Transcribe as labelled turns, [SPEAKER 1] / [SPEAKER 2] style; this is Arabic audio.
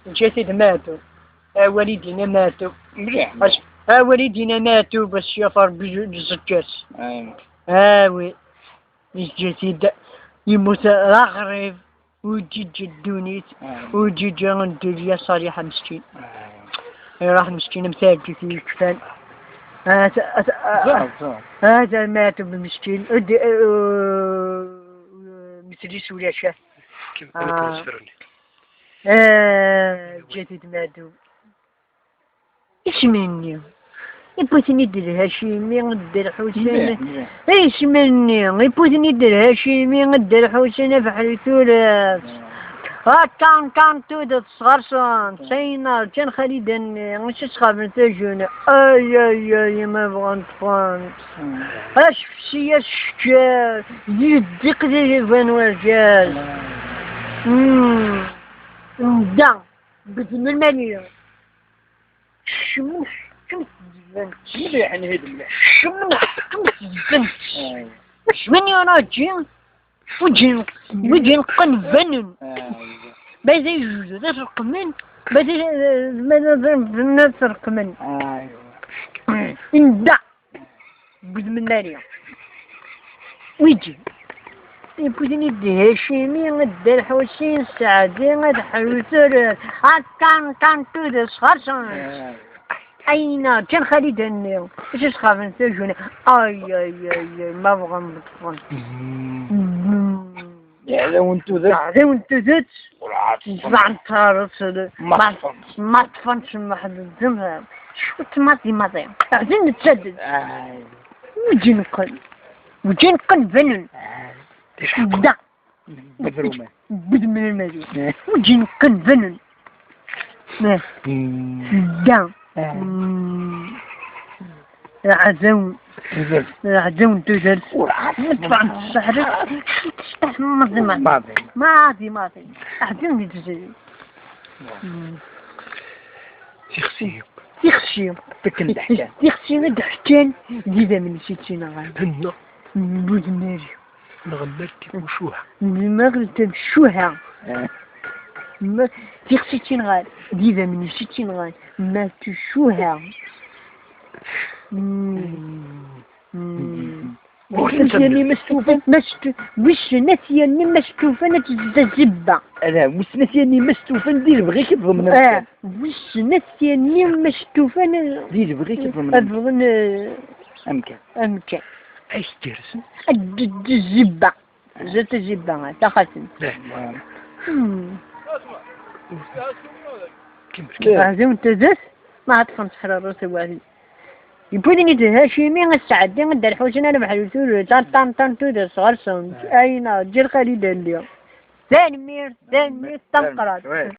[SPEAKER 1] الجسد ماتوا، والدينا ماتوا.
[SPEAKER 2] مليح.
[SPEAKER 1] والدينا ماتوا باش يفر بالزجاج. وي الجسد يموت راغريب ويجي جدونيت ويجي ندير صريحة مسكين. راح مسكين مساكي في الكفان. هذا مات بمسكين مثليس ولا شاف. جديد ماتوا. ايش مني؟ يبغيني ندير هاشيمي ندير حسين. ايش مني؟ يبغيني ندير هاشيمي ندير حسين في حلثولاف. كان تودت صغرسون سينا كان خالدني مش صغار من تاجونا. اي ما بغا نطفان. اش في الشكال يدق ذي فان ورجال. دا بزن المالية شمش كم تزفنت
[SPEAKER 2] مليح نهيد مليح.
[SPEAKER 1] شمش كم تزفنت واش مني انا جين وجين نقنفنن بازي يجوز تسرق من بازي ما تسرق من اندا بزن المالية ويجي يبغيني ندير هاشيمي ندير حسين سعدي ندحر ثلاث كان تودس خرصان أين كان خالد النيو إيش خافن تجوني أي ما بغى نطفن
[SPEAKER 2] يا وانتو ذات
[SPEAKER 1] طبعا تارس ما طفنش ما حد الزمها شو تماطي عايزين نتسدد وجي نقل فنن دا بد من المالي وجي نقل فنن دا عزون تجد ندفع السحر تفتح ماضي أحزنني تجد تخشي
[SPEAKER 2] تكن دحكان
[SPEAKER 1] تخشي دحكان جيدا من ستين غاية
[SPEAKER 2] هنا
[SPEAKER 1] بود ماري
[SPEAKER 2] نغمرتي وشوها
[SPEAKER 1] المغرب شوها ما في 60 غال ديذا من 60 غال ما تشوها نسياني مستوفة وش نسياني مستوفة نتزبة
[SPEAKER 2] أنا وش نسياني مستوفة ندير بغيك بضمن
[SPEAKER 1] وش نسياني مستوفة
[SPEAKER 2] ندير بغيك
[SPEAKER 1] بضمن أمكان
[SPEAKER 2] ايش ترسم؟
[SPEAKER 1] الزبة زرت الزبة دخلت هذا انت زس ما عطفن تحرر راسي واحد يبودني تهاشيمي السعدي ندير حوسين انا بحال ثول طان تودر صغار صوم اين جير خالد اليوم ثاني مير تنقرات